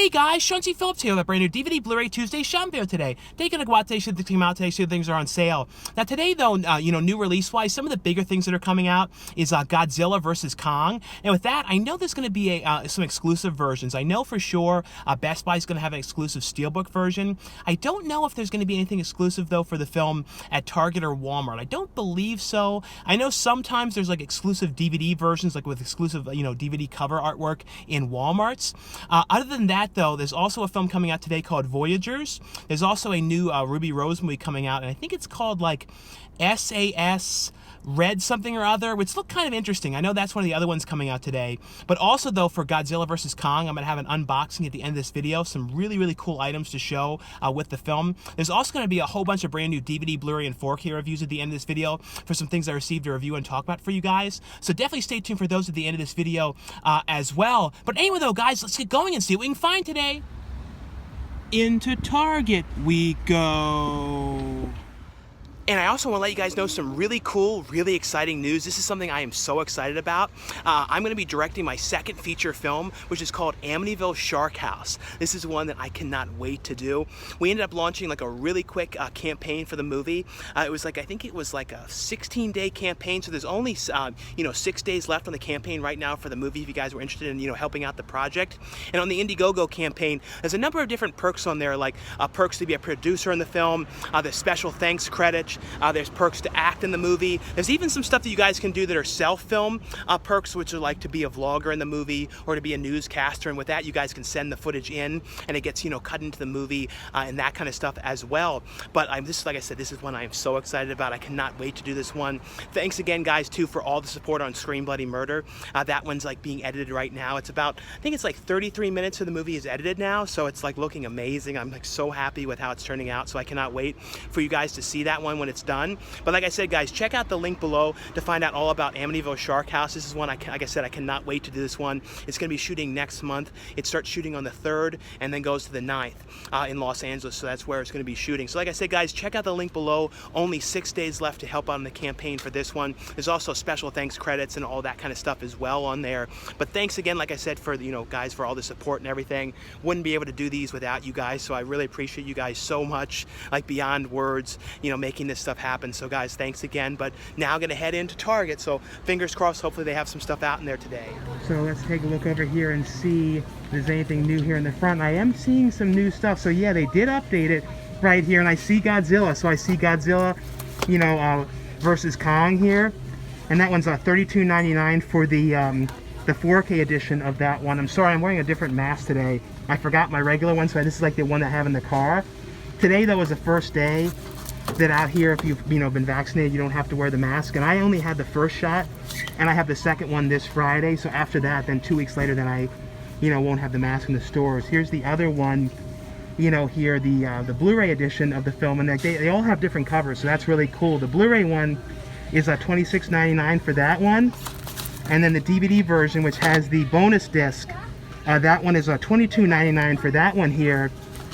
Hey guys, Sean C. Phillips here with a brand new DVD Blu-ray Tuesday shop video today. They're gonna go out today, should they come out today, so things are on sale. Now today though, new release-wise, some of the bigger things that are coming out is Godzilla vs. Kong. And with that, I know there's gonna be some exclusive versions. I know for sure Best Buy is gonna have an exclusive Steelbook version. I don't know if there's gonna be anything exclusive though for the film at Target or Walmart. I don't believe so. I know sometimes there's like exclusive DVD versions, like with exclusive, DVD cover artwork in Walmarts. Other than that though, there's also a film coming out today called Voyagers. There's also a new Ruby Rose movie coming out, and I think it's called like SAS Red something or other, which looked kind of interesting. I know that's one of the other ones coming out today. But also though, for Godzilla vs. Kong, I'm going to have an unboxing at the end of this video. Some really, really cool items to show with the film. There's also going to be a whole bunch of brand new DVD, Blu-ray, and 4K reviews at the end of this video for some things I received to review and talk about for you guys. So definitely stay tuned for those at the end of this video as well. But anyway though, guys, let's get going and see what we can find today. Into Target we go. And I also want to let you guys know some really cool, really exciting news. This is something I am so excited about. I'm going to be directing my second feature film, which is called Amityville Shark House. This is one that I cannot wait to do. We ended up launching like a really quick campaign for the movie. It was like, I think it was like a 16-day campaign, so there's only 6 days left on the campaign right now for the movie if you guys were interested in helping out the project. And on the Indiegogo campaign, there's a number of different perks on there, like perks to be a producer in the film, there's special thanks credits. There's perks to act in the movie. There's even some stuff that you guys can do that are self-film perks, which are like to be a vlogger in the movie or to be a newscaster. And with that, you guys can send the footage in and it gets, cut into the movie and that kind of stuff as well. But this is, like I said, this is one I am so excited about. I cannot wait to do this one. Thanks again, guys, too, for all the support on Screen Bloody Murder. That one's like being edited right now. It's about, I think it's like 33 minutes of the movie is edited now. So it's like looking amazing. I'm like so happy with how it's turning out. So I cannot wait for you guys to see that one when it's done. But like I said, guys, check out the link below to find out all about Amityville Shark House. This is one, like I said, I cannot wait to do this one. It's going to be shooting next month. It starts shooting on the 3rd and then goes to the 9th in Los Angeles, so that's where it's going to be shooting. So like I said, guys, check out the link below. Only 6 days left to help out on the campaign for this one. There's also special thanks credits and all that kind of stuff as well on there. But thanks again, like I said, for guys, for all the support and everything. Wouldn't be able to do these without you guys, so I really appreciate you guys so much, like beyond words, making this stuff happen. So guys, thanks again. But now I'm gonna head into Target, so fingers crossed, hopefully they have some stuff out in there today. So let's take a look over here and see if there's anything new here in the front. I am seeing some new stuff. So yeah, they did update it right here, and I see Godzilla. So I see Godzilla, versus Kong here, and that one's $32.99 for the 4K edition of that one. I'm sorry, I'm wearing a different mask today. I forgot my regular one, so this is like the one that I have in the car. Today though was the first day that out here, if you've been vaccinated, you don't have to wear the mask. And I only had the first shot, and I have the second one this Friday. So after that, then 2 weeks later, then I won't have the mask in the stores. Here's the other one, here, the Blu-ray edition of the film, and they all have different covers, so that's really cool. The Blu-ray one is $26.99 for that one, and then the DVD version, which has the bonus disc, that one is $22.99 for that one here.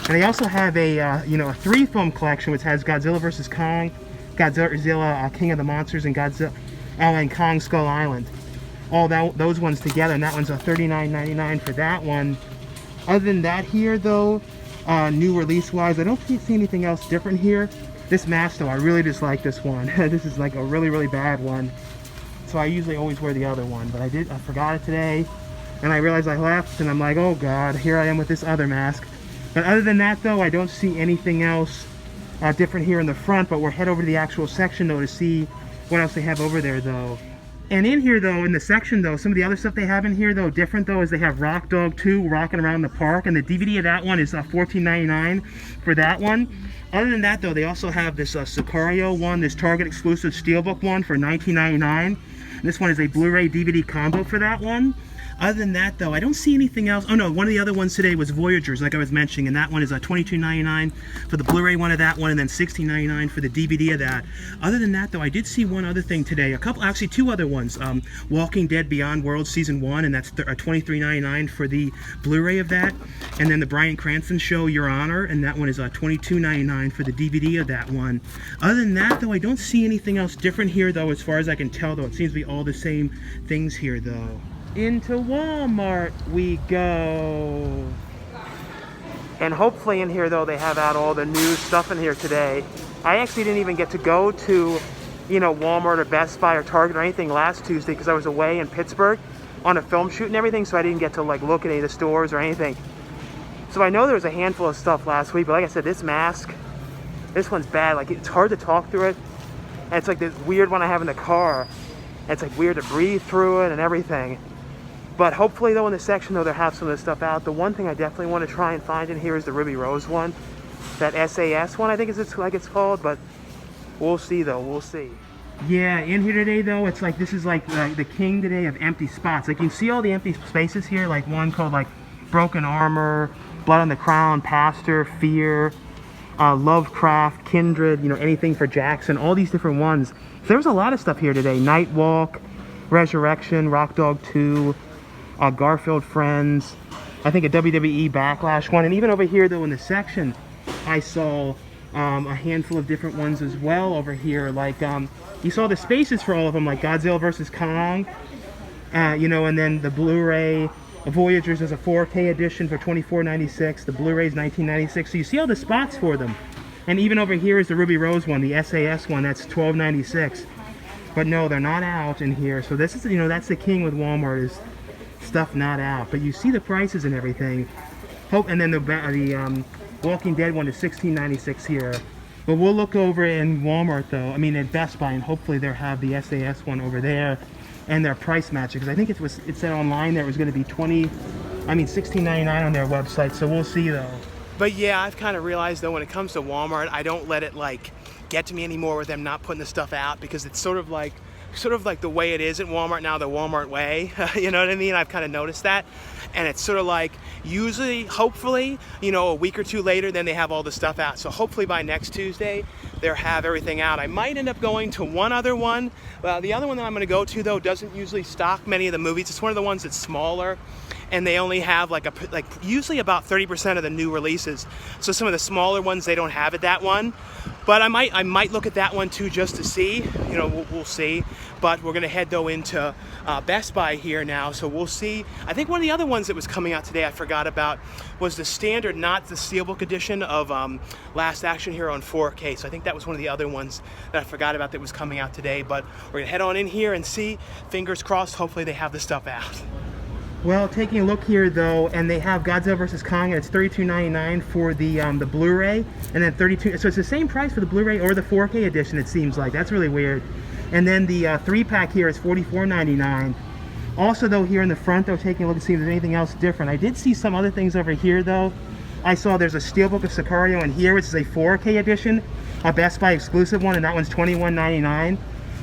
And they also have a a 3-film collection which has Godzilla vs. Kong, Godzilla King of the Monsters, and Godzilla and Kong Skull Island. All those ones together, and that one's $39.99 for that one. Other than that here though, new release wise, I don't see anything else different here. This mask though, I really just like this one. This is like a really, really bad one. So I usually always wear the other one, but I forgot it today, and I realized I left, and I'm like, oh god, here I am with this other mask. But other than that though, I don't see anything else different here in the front, but we'll head over to the actual section though to see what else they have over there though. And in here though, in the section though, some of the other stuff they have in here though, different though, is they have Rock Dog 2, Rockin' Around the Park, and the DVD of that one is $14.99 for that one. Other than that though, they also have this Sicario one, this Target exclusive Steelbook one for $19.99. This one is a Blu-ray DVD combo for that one. Other than that though, I don't see anything else. Oh no, one of the other ones today was Voyagers, like I was mentioning, and that one is $22.99 for the Blu-ray one of that one, and then $16.99 for the DVD of that. Other than that though, I did see one other thing today, actually two other ones. Walking Dead Beyond Worlds Season 1, and that's $23.99 for the Blu-ray of that. And then the Bryan Cranston Show, Your Honor, and that one is $22.99 for the DVD of that one. Other than that though, I don't see anything else different here though, as far as I can tell though. It seems to be all the same things here though. Into Walmart we go. And hopefully in here, though, they have out all the new stuff in here today. I actually didn't even get to go to, you know, Walmart or Best Buy or Target or anything last Tuesday because I was away in Pittsburgh on a film shoot and everything, so I didn't get to, like, look at any of the stores or anything. So I know there was a handful of stuff last week, but like I said, this mask, this one's bad. Like, it's hard to talk through it. And it's like this weird one I have in the car. And it's like weird to breathe through it and everything. But hopefully, though, in this section, though, they'll have some of this stuff out. The one thing I definitely want to try and find in here is the Ruby Rose one. That SAS one, I think is like it's called, but we'll see, though. We'll see. Yeah, in here today, though, it's like, this is like the king today of empty spots. Like, you can see all the empty spaces here, like one called, like, Broken Armor, Blood on the Crown, Pasture, Fear, Lovecraft, Kindred, you know, anything for Jackson, all these different ones. So there was a lot of stuff here today. Nightwalk, Resurrection, Rock Dog 2, Garfield Friends, I think a WWE Backlash one, and even over here, though, in the section, I saw a handful of different ones as well over here. Like, you saw the spaces for all of them, like Godzilla vs. Kong, you know, and then the Blu-ray Voyagers is a 4K edition for $24.96. The Blu-ray is $19.96. So you see all the spots for them. And even over here is the Ruby Rose one, the SAS one, that's $12.96. But no, they're not out in here. So this is, you know, that's the king with Walmart, is stuff not out. But you see the prices and everything. And then the Walking Dead one is $16.96 here. But we'll look over in Walmart, though. I mean, at Best Buy, and hopefully they'll have the SAS one over there. And their price matching, because I think it said online there it was going to be $16.99 on their website, so we'll see, though. But yeah, I've kind of realized, though, when it comes to Walmart, I don't let it, like, get to me anymore with them not putting the stuff out, because it's sort of like the way it is at Walmart now, the Walmart way. You know what I mean? I've kind of noticed that. And it's sort of like, usually, hopefully, you know, a week or two later, then they have all the stuff out. So hopefully by next Tuesday, they'll have everything out. I might end up going to one other one. Well, the other one that I'm going to go to, though, doesn't usually stock many of the movies. It's one of the ones that's smaller, and they only have like usually about 30% of the new releases. So some of the smaller ones, they don't have at that one. But I might look at that one too, just to see. You know, we'll see. But we're gonna head, though, into Best Buy here now, so we'll see. I think one of the other ones that was coming out today I forgot about was the standard, not the Steelbook edition of Last Action Hero on 4K. So I think that was one of the other ones that I forgot about that was coming out today. But we're gonna head on in here and see. Fingers crossed, hopefully they have the stuff out. Well, taking a look here, though, and they have Godzilla vs. Kong, and it's $32.99 for the Blu-ray, and then $32. So it's the same price for the Blu-ray or the 4K edition, it seems like. That's really weird. And then the 3-pack here is $44.99. Also, though, here in the front, though, taking a look and see if there's anything else different. I did see some other things over here, though. I saw there's a Steelbook of Sicario in here, which is a 4K edition, a Best Buy exclusive one, and that one's $21.99.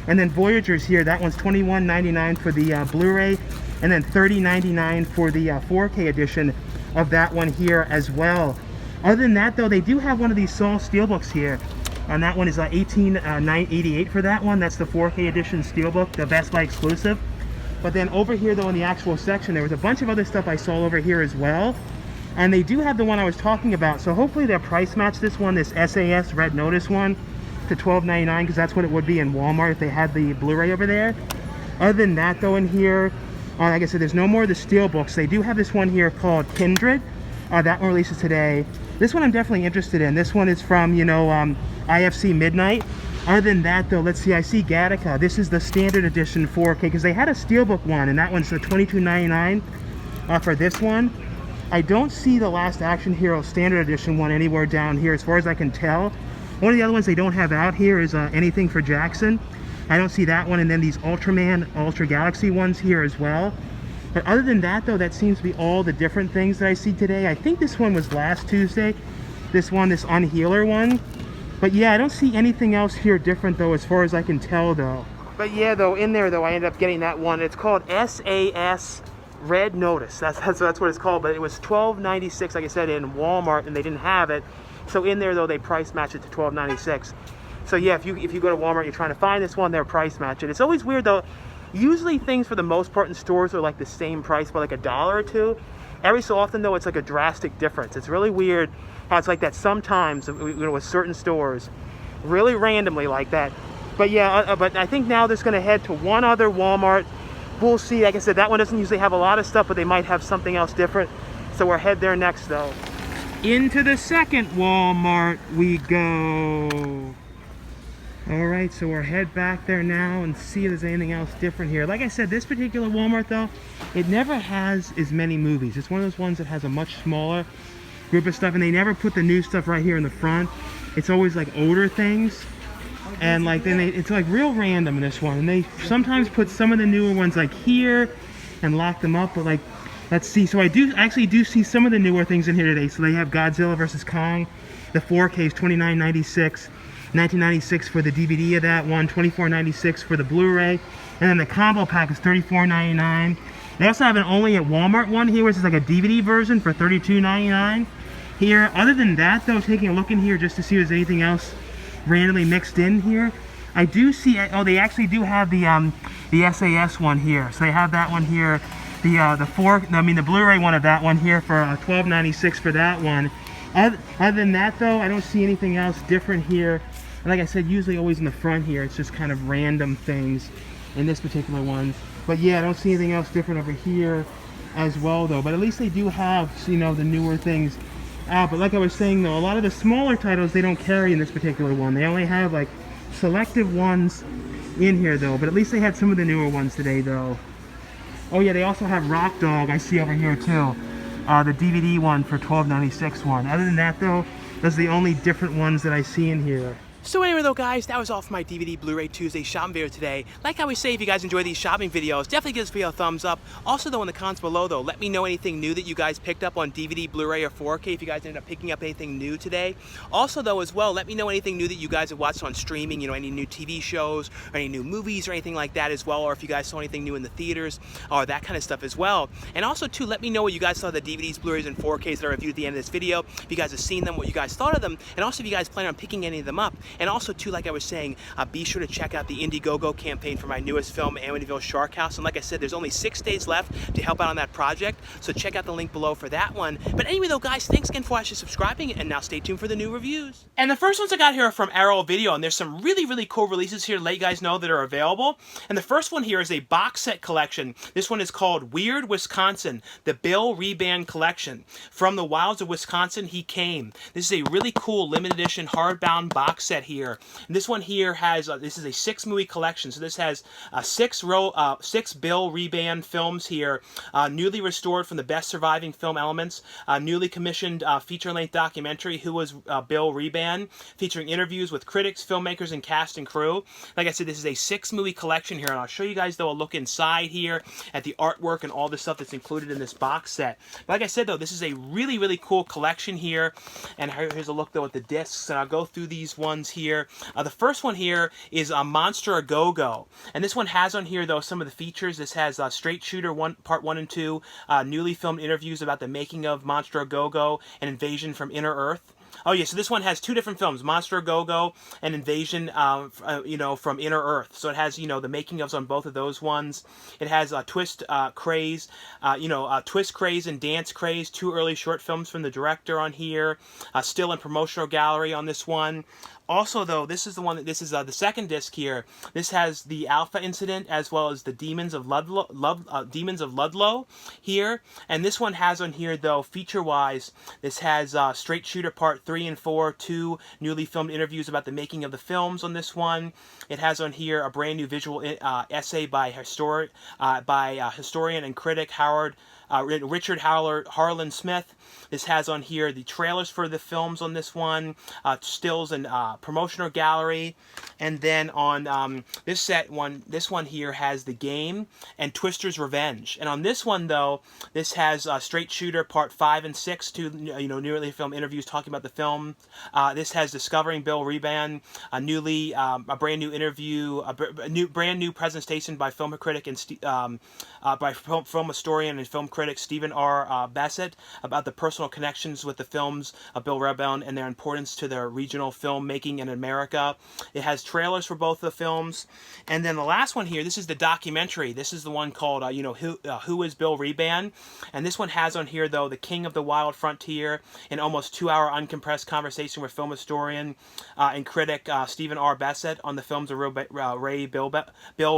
And then Voyagers here, that one's $21.99 for the Blu-ray, and then $30.99 for the 4K edition of that one here as well. Other than that, though, they do have one of these Saw Steelbooks here, and that one is $18.88 for that one. That's the 4K edition Steelbook, the Best Buy exclusive. But then over here, though, in the actual section, there was a bunch of other stuff I saw over here as well. And they do have the one I was talking about, so hopefully they'll price match this one, this SAS Red Notice one, to $12.99, because that's what it would be in Walmart if they had the Blu-ray over there. Other than that, though, in here, like I said, there's no more of the Steelbooks. They do have this one here called Kindred. That one releases today. This one I'm definitely interested in. This one is from, you know, IFC Midnight. Other than that, though, let's see, I see Gattaca. This is the standard edition 4K, because they had a Steelbook one, and that one's $22.99 for this one. I don't see the Last Action Hero standard edition one anywhere down here, as far as I can tell. One of the other ones they don't have out here is Anything for Jackson. I don't see that one, and then these Ultraman Ultra Galaxy ones here as well. But other than that, though, that seems to be all the different things that I see today. I think this one was last Tuesday, this Unhealer one. But yeah, I don't see anything else here different, though, as far as I can tell, though. But yeah, though, in there, though, I ended up getting that one. It's called SAS Red Notice. That's what it's called, but it was $12.96, like I said, in Walmart, and they didn't have it. So in there, though, they price match it to $12.96. So yeah, if you go to Walmart, you're trying to find this one, they're price match it. It's always weird, though. Usually things, for the most part, in stores are like the same price by like $1 or $2. Every so often, though, it's like a drastic difference. It's really weird how it's like that sometimes, you know, with certain stores, really randomly like that. But yeah, but I think now they're just going to head to one other Walmart. We'll see. Like I said, that one doesn't usually have a lot of stuff, but they might have something else different. So we'll head there next, though. Into the second Walmart we go. Alright, so we'll head back there now and see if there's anything else different here. Like I said, this particular Walmart though, it never has as many movies. It's one of those ones that has a much smaller group of stuff, and they never put the new stuff right here in the front. It's always like older things. And like then it's like real random in this one. And they sometimes put some of the newer ones like here and lock them up, but like let's see. So I actually do see some of the newer things in here today. So they have Godzilla vs. Kong. The 4K is $29.96. $19.96 for the DVD of that one, $24.96 for the Blu-ray, and then the combo pack is $34.99. They also have an only at Walmart one here, which is like a DVD version for $32.99 here. Other than that though, taking a look in here just to see if there's anything else randomly mixed in here, I do see, oh, they actually do have the SAS one here. So they have that one here, the Blu-ray one of that one here for $12.96 for that one. Other than that though, I don't see anything else different here. And like I said, usually always in the front here, it's just kind of random things in this particular one. But yeah, I don't see anything else different over here as well though. But at least they do have, you know, the newer things out. But like I was saying though, a lot of the smaller titles they don't carry in this particular one. They only have like selective ones in here though. But at least they had some of the newer ones today though. Oh yeah, they also have Rock Dog, I see over here too. The DVD one for $12.96 one. Other than that though, those are the only different ones that I see in here. So anyway though guys, that was all for my DVD Blu-ray Tuesday shopping video today. Like I always say, if you guys enjoy these shopping videos, definitely give this video a thumbs up. Also though, in the comments below though, let me know anything new that you guys picked up on DVD, Blu-ray, or 4K if you guys ended up picking up anything new today. Also though as well, let me know anything new that you guys have watched on streaming, you know, any new TV shows, or any new movies or anything like that as well, or if you guys saw anything new in the theaters, or that kind of stuff as well. And also too, let me know what you guys saw of the DVDs, Blu-rays, and 4Ks that I reviewed at the end of this video. If you guys have seen them, what you guys thought of them, and also if you guys plan on picking any of them up. And also too, like I was saying, be sure to check out the Indiegogo campaign for my newest film, Amityville Shark House. And like I said, there's only 6 days left to help out on that project, so check out the link below for that one. But anyway though guys, thanks again for watching, subscribing, and now stay tuned for the new reviews. And the first ones I got here are from Arrow Video, and there's some really cool releases here to let you guys know that are available. And the first one here is a box set collection. This one is called Weird Wisconsin, the Bill Rebane Collection. From the wilds of Wisconsin he came. This is a really cool limited edition hardbound box set here. And this one here has, this is a 6-movie collection, so this has 6 Bill Rebane films here, newly restored from the best surviving film elements, newly commissioned feature-length documentary, Who Was Bill Rebane, featuring interviews with critics, filmmakers, and cast and crew. Like I said, this is a 6-movie collection here, and I'll show you guys though a look inside here at the artwork and all the stuff that's included in this box set. But like I said though, this is a really cool collection here, and here's a look though at the discs, and I'll go through these ones here. The first one here is Monster A Go-Go, and this one has on here though some of the features. This has Straight Shooter Part 1 and 2, newly filmed interviews about the making of Monster A Go-Go and Invasion from Inner Earth. Oh yeah, so this one has 2 different films, Monster A Go-Go and Invasion, you know, from Inner Earth. So it has, you know, the making ofs on both of those ones. It has Twist Craze, Twist Craze and Dance Craze, 2 early short films from the director on here. Still and promotional gallery on this one. Also, though, this is the one that this is the second disc here. This has the Alpha Incident as well as the Demons of Ludlow here, and this one has on here though feature-wise. This has Straight Shooter Part 3 and 4, 2 newly filmed interviews about the making of the films on this one. It has on here a brand new visual essay by historian and critic Richard Harlan Smith. This has on here the trailers for the films on this one, stills and promotional gallery, and then on this one here has the game and Twister's Revenge. And on this one though, this has Straight Shooter Part 5 and 6, 2 newly filmed interviews talking about the film. This has Discovering Bill Rebane, a brand new interview, a brand new presentation by film critic and by film historian and film critic Stephen R. Bassett about the personal connections with the films of Bill Rebane and their importance to their regional filmmaking in America. It has trailers for both the films. And then the last one here, this is the documentary. This is the one called, Who Is Bill Rebane? And this one has on here, though, The King of the Wild Frontier, an almost 2-hour uncompressed conversation with film historian and critic Stephen R. Bassett on the films of Bill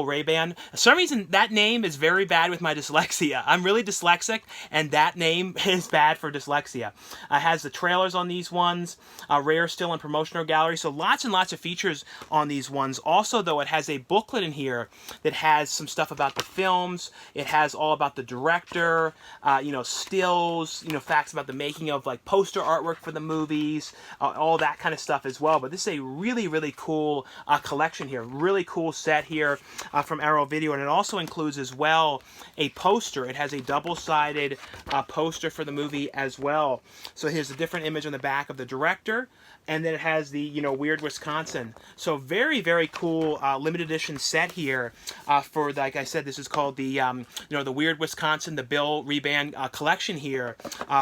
Rebane. For some reason, that name is very bad with my dyslexia. I'm really dyslexic, and that name is bad for dyslexia. Has the trailers on these ones, rare still in promotional gallery, so lots and lots of features on these ones. Also, though, it has a booklet in here that has some stuff about the films. It has all about the director, you know, stills, you know, facts about the making of like poster artwork for the movies, all that kind of stuff as well. But this is a really, really cool collection here. Really cool set here from Arrow Video, and it also includes as well a poster. It has a double-sided poster for the movie as well. So here's a different image on the back of the director, and then it has the, you know, Weird Wisconsin. So very, very cool limited edition set here for, like I said, this is called the, you know, the Weird Wisconsin, the Bill Rebane collection here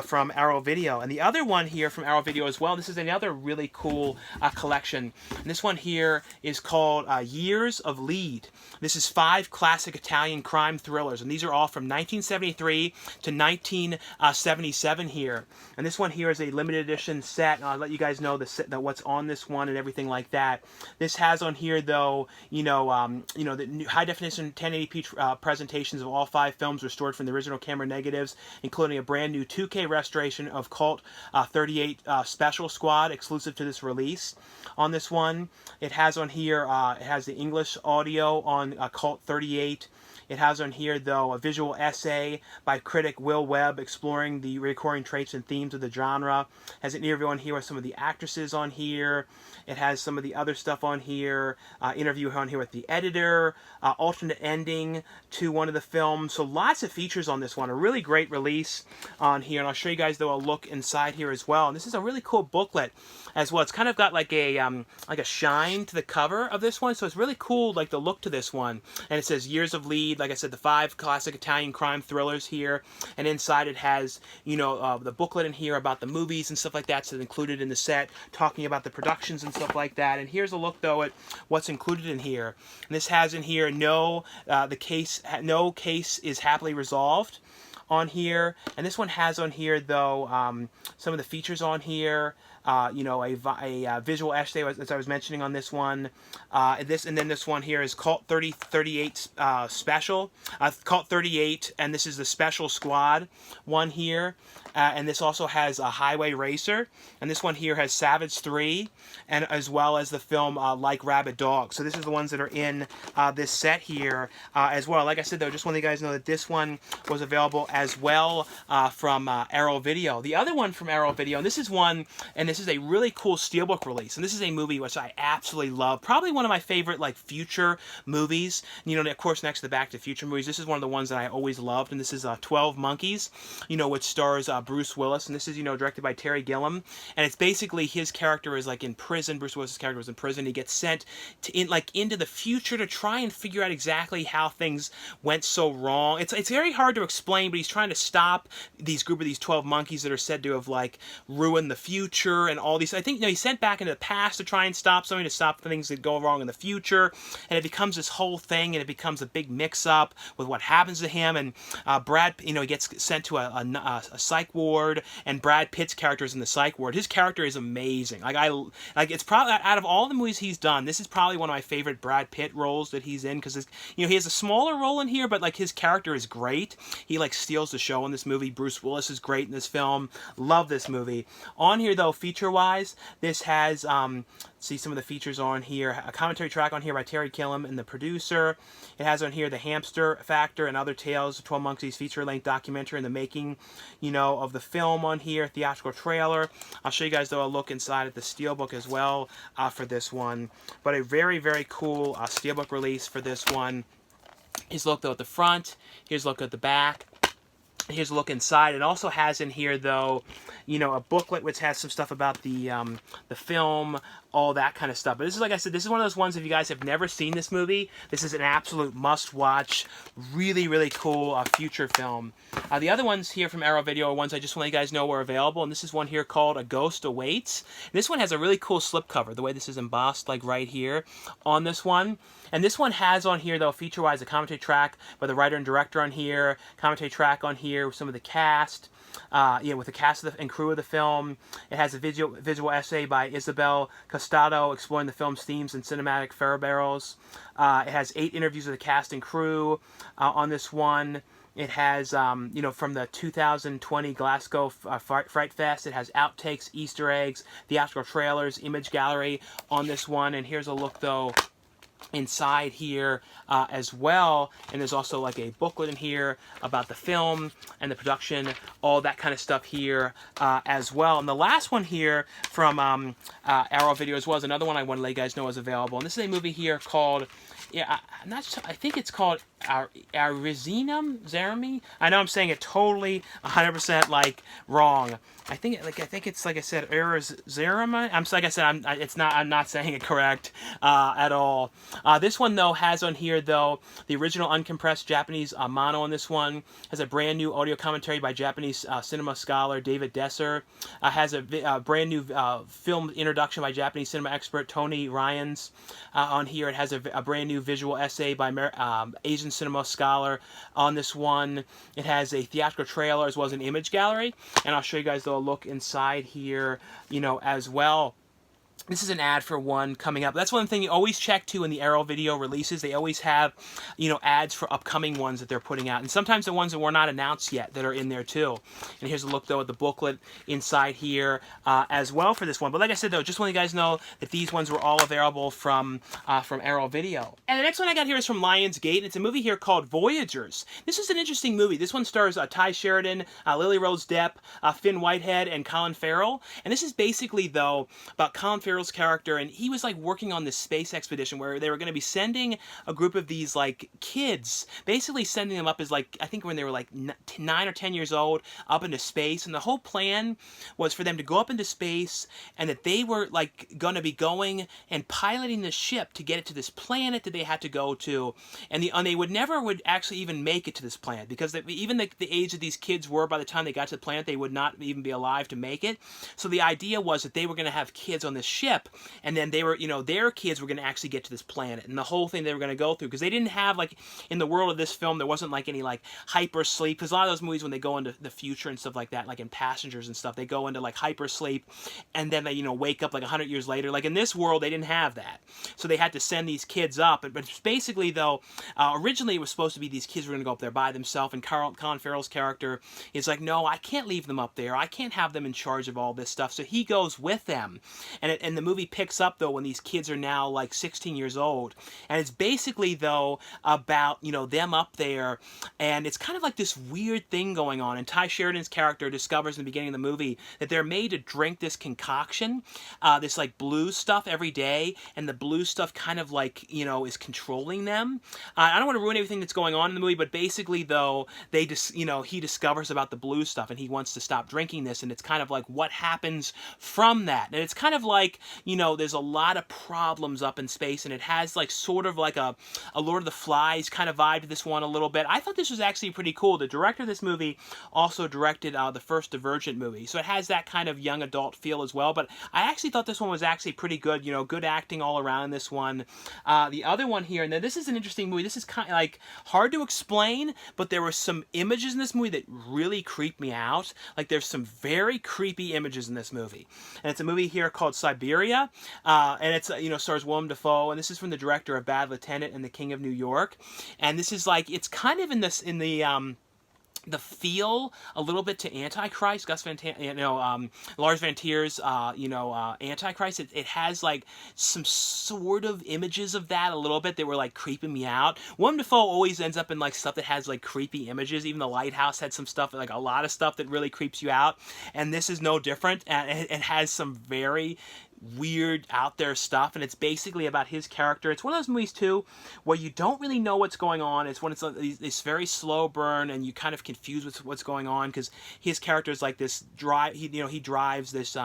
from Arrow Video. And the other one here from Arrow Video as well, this is another really cool collection. And this one here is called Years of Lead. This is 5 classic Italian crime thrillers, and these are all from 1973 to 1977 here. And this one here is a limited edition set, and I'll let you guys know what's on this one and everything like that. This has on here, though, you know, the high definition 1080p presentations of all 5 films restored from the original camera negatives, including a brand new 2K restoration of Cult 38 Special Squad, exclusive to this release. On this one, it has on here, it has the English audio on Cult 38. It has on here, though, a visual essay by critic Will Webb exploring the recurring traits and themes of the genre. It has an interview on here with some of the actresses on here. It has some of the other stuff on here. Interview on here with the editor. Alternate ending to one of the films. So lots of features on this one. A really great release on here. And I'll show you guys, though, a look inside here as well. And this is a really cool booklet as well. It's kind of got like a shine to the cover of this one. So it's really cool, like the look to this one. And it says Years of Lead. Like I said, the 5 classic Italian crime thrillers here, and inside it has, you know, the booklet in here about the movies and stuff like that, so it's included in the set, talking about the productions and stuff like that. And here's a look, though, at what's included in here. And this has in here no case is happily resolved on here, and this one has on here, though, some of the features on here. You know, a visual essay, as I was mentioning on this one. And then this one here is Cult 38 Special. Cult 38, and this is the Special Squad one here. And this also has a Highway Racer. And this one here has Savage 3, and as well as the film Like Rabid Dog. So this is the ones that are in this set here as well. Like I said, though, just want you guys to know that this one was available as well from Arrow Video. The other one from Arrow Video, and this is one, and this is a really cool Steelbook release, and this is a movie which I absolutely love. Probably one of my favorite, like, future movies. You know, of course, next to the Back to the Future movies, this is one of the ones that I always loved, and this is 12 Monkeys, you know, which stars Bruce Willis, and this is, you know, directed by Terry Gilliam, and it's basically his character is, like, in prison. Bruce Willis's character was in prison. He gets sent to into the future to try and figure out exactly how things went so wrong. It's very hard to explain, but he's trying to stop these 12 monkeys that are said to have, like, ruined the future and all these. I think, you know, he's sent back into the past to try and stop something, to stop things that go wrong in the future, and it becomes this whole thing, and it becomes a big mix-up with what happens to him. And Brad, you know, he gets sent to a psych ward, and Brad Pitt's character is in the psych ward. His character is amazing. It's probably, out of all the movies he's done, this is probably one of my favorite Brad Pitt roles that he's in, because, you know, he has a smaller role in here, but, like, his character is great. He, like, steals the show in this movie. Bruce Willis is great in this film. Love this movie. On here, though, feature-wise, this has, see some of the features on here. A commentary track on here by Terry Gilliam and the producer. It has on here The Hamster Factor and Other Tales, 12 Monkeys feature-length documentary and the making, you know, of the film on here, theatrical trailer. I'll show you guys, though, a look inside at the Steelbook as well for this one. But a very, very cool Steelbook release for this one. Here's a look, though, at the front. Here's a look at the back. Here's a look inside. It also has in here, though, you know, a booklet which has some stuff about the film, all that kind of stuff. But this is, like I said, this is one of those ones, if you guys have never seen this movie, this is an absolute must-watch, really, really cool future film. The other ones here from Arrow Video are ones I just want you guys know were available, and this is one here called A Ghost Awaits. And this one has a really cool slipcover, the way this is embossed, like right here on this one. And this one has on here, though, feature-wise, a commentary track by the writer and director on here, commentary track on here with some of the cast, with the cast and crew of the film. It has a visual essay by Isabel Costado exploring the film's themes and cinematic fare barrels. It has 8 interviews with the cast and crew on this one. It has, you know, from the 2020 Glasgow Fright Fest. It has outtakes, Easter eggs, theatrical trailers, image gallery on this one. And here's a look, though, inside here as well. And there's also like a booklet in here about the film and the production, all that kind of stuff here as well. And the last one here from Arrow Video as well is another one I want to let you guys know is available. And this is a movie here called, yeah, I'm not sure, I think it's called Irezumi. I know I'm saying it totally 100% like wrong. I think it's like I said, Irezumi. I'm not saying it correct at all. This one though has on here though the original uncompressed Japanese mono on this one. Has a brand new audio commentary by Japanese cinema scholar David Desser. Has a brand new film introduction by Japanese cinema expert Tony Ryans. On here it has a brand new visual essay by Asian cinema scholar on this one. It has a theatrical trailer as well as an image gallery, and I'll show you guys though a look inside here, you know, as well. This is an ad for one coming up. That's one thing you always check too in the Arrow Video releases. They always have, you know, ads for upcoming ones that they're putting out, and sometimes the ones that were not announced yet that are in there too. And here's a look though at the booklet inside here as well for this one. But like I said though, just want you guys know that these ones were all available from Arrow Video. And the next one I got here is from Lionsgate, and it's a movie here called Voyagers. This is an interesting movie. This one stars Ty Sheridan, Lily Rose Depp, Finn Whitehead, and Colin Farrell. And this is basically though about Colin Farrell's character, and he was like working on this space expedition where they were going to be sending a group of these like kids, basically sending them up as like, I think when they were like 9 or 10 years old, up into space. And the whole plan was for them to go up into space, and that they were like going to be going and piloting the ship to get it to this planet that they had to go to, and they would actually even make it to this planet, because even the age that these kids were by the time they got to the planet, they would not even be alive to make it. So the idea was that they were going to have kids on this ship, and then they were, you know, their kids were going to actually get to this planet, and the whole thing they were going to go through, because they didn't have, like, in the world of this film, there wasn't like any like hyper sleep, because a lot of those movies when they go into the future and stuff like that, like in Passengers and stuff, they go into like hyper sleep, and then they, you know, wake up like 100 years later. Like in this world, they didn't have that, so they had to send these kids up. But basically though, originally it was supposed to be these kids were going to go up there by themselves, and Colin Farrell's character is like, no, I can't leave them up there, I can't have them in charge of all this stuff, so he goes with them. And the movie picks up though when these kids are now like 16 years old, and it's basically though about, you know, them up there, and it's kind of like this weird thing going on. And Ty Sheridan's character discovers in the beginning of the movie that they're made to drink this concoction, this like blue stuff every day, and the blue stuff kind of like, you know, is controlling them. I don't want to ruin everything that's going on in the movie, but basically though, they just, you know, he discovers about the blue stuff, and he wants to stop drinking this, and it's kind of like what happens from that. And it's kind of like, you know, there's a lot of problems up in space, and it has like sort of like a Lord of the Flies kind of vibe to this one a little bit. I thought this was actually pretty cool. The director of this movie also directed the first Divergent movie, so it has that kind of young adult feel as well. But I actually thought this one was actually pretty good. You know, good acting all around in this one. The other one here, and then this is an interesting movie. This is kind of like hard to explain, but there were some images in this movie that really creeped me out. Like there's some very creepy images in this movie, and it's a movie here called Siberia, and it's, you know, stars Willem Dafoe, and this is from the director of Bad Lieutenant and The King of New York. And this is like, it's kind of in the feel a little bit to Antichrist, Lars Van Trier's, Antichrist. It has like some sort of images of that a little bit that were like creeping me out. Willem Dafoe always ends up in like stuff that has like creepy images. Even The Lighthouse had some stuff, like a lot of stuff that really creeps you out, and this is no different. And it has some very weird out there stuff, and it's basically about his character. It's one of those movies too where you don't really know what's going on. It's when it's like this very slow burn, and you kind of confused with what's going on, because his character is like this he drives this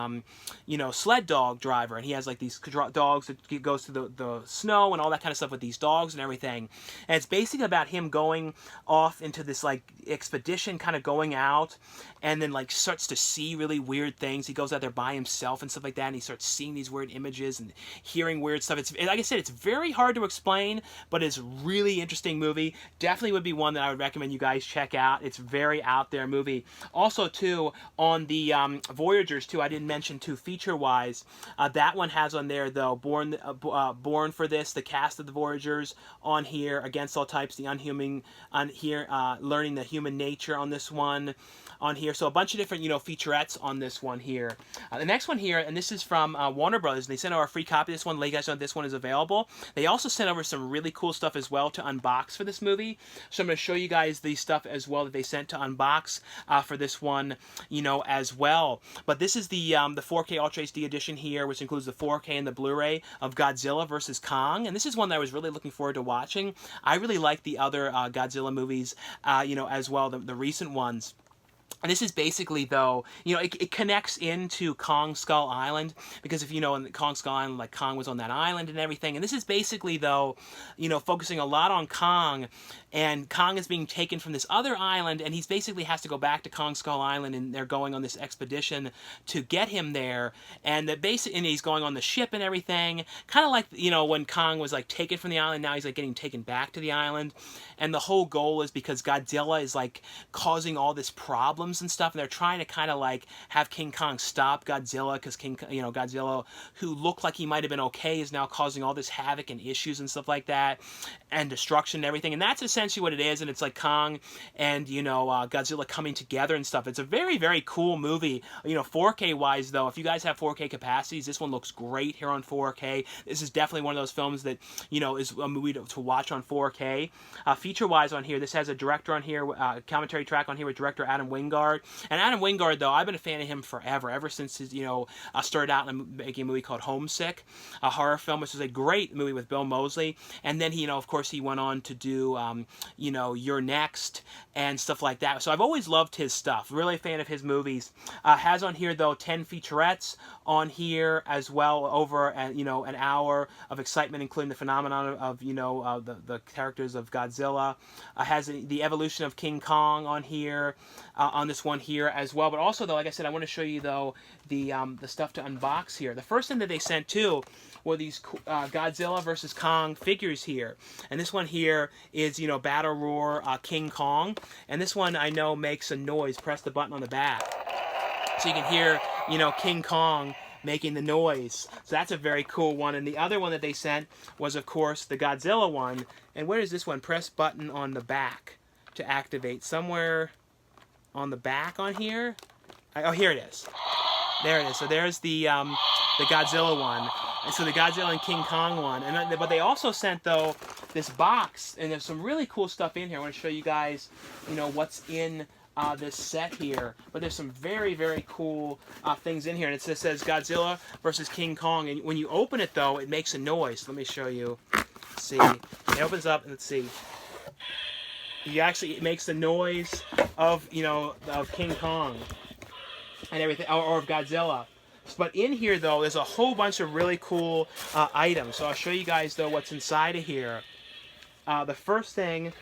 sled dog driver, and he has like these dogs that he goes through the snow and all that kind of stuff with these dogs and everything. And it's basically about him going off into this like expedition, kind of going out, and then like starts to see really weird things. He goes out there by himself and stuff like that, and he starts seeing seeing these weird images and hearing weird stuff. It's, like I said, it's very hard to explain, but it's a really interesting movie. Definitely would be one that I would recommend you guys check out. It's a very out there movie. Also, too, on the Voyagers, too, I didn't mention, too, feature-wise, that one has on there, though, Born for This, the cast of the Voyagers on here, Against All Types, the Unhuman, on here, Learning the Human Nature on this one, on here. So a bunch of different, featurettes on this one here. The next one here, and this is from Warner Brothers, and they sent over a free copy of this one. Let you guys know this one is available. They also sent over some really cool stuff as well to unbox for this movie. So I'm going to show you guys the stuff as well that they sent to unbox for this one, as well. But this is the 4K Ultra HD edition here, which includes the 4K and the Blu-ray of Godzilla vs. Kong. And this is one that I was really looking forward to watching. I really like the other Godzilla movies, as well, the recent ones. And this is basically, though, it connects into Kong Skull Island, because if you know, in Kong Skull Island, like, Kong was on that island and everything. And this is basically, though, focusing a lot on Kong, and Kong is being taken from this other island, and he's basically has to go back to Kong Skull Island, and they're going on this expedition to get him there. And and he's going on the ship and everything, kind of like, when Kong was, like, taken from the island, now he's, like, getting taken back to the island. And the whole goal is because Godzilla is, like, causing all this problems and stuff, and they're trying to kind of like have King Kong stop Godzilla, because Godzilla, who looked like he might have been okay, is now causing all this havoc and issues and stuff like that, and destruction and everything. And that's essentially what it is. And it's like Kong and Godzilla coming together and stuff. It's a very, very cool movie. 4K wise, though, if you guys have 4K capacities, this one looks great here on 4K. This is definitely one of those films that is a movie to watch on 4K. Feature wise on here, this has a director on here, commentary track on here with director Adam Wingard. And Adam Wingard, though, I've been a fan of him forever, ever since his, started out making a movie called Homesick, a horror film, which was a great movie with Bill Moseley. And then he, of course, he went on to do, You're Next and stuff like that. So I've always loved his stuff. Really a fan of his movies. Has on here, though, 10 featurettes on here as well, over, an hour of excitement, including the phenomenon of, the characters of Godzilla. Has the evolution of King Kong on here, on this one here as well. But also, though, like I said, I want to show you, though, the stuff to unbox here. The first thing that they sent, too, were these Godzilla versus Kong figures here. And this one here is, Battle Roar King Kong. And this one, I know, makes a noise. Press the button on the back, so you can hear, King Kong making the noise. So that's a very cool one. And the other one that they sent was, of course, the Godzilla one. And where is this one? Press button on the back to activate. Somewhere on the back on here. Oh, here it is. There it is. So there's the Godzilla one. And so the Godzilla and King Kong one. But they also sent, though, this box, and there's some really cool stuff in here. I want to show you guys, what's in this set here. But there's some very, very cool things in here. And it says Godzilla versus King Kong. And when you open it, though, it makes a noise. Let me show you. Let's see. It opens up, and let's see. It makes the noise of, of King Kong and everything, or of Godzilla. But in here, though, there's a whole bunch of really cool items. So I'll show you guys, though, what's inside of here. The first thing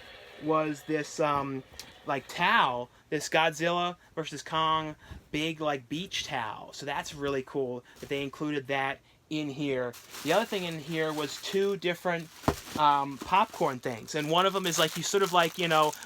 was this, towel, this Godzilla versus Kong big, beach towel. So that's really cool that they included that in here. The other thing in here was 2 different popcorn things, and one of them is you sort of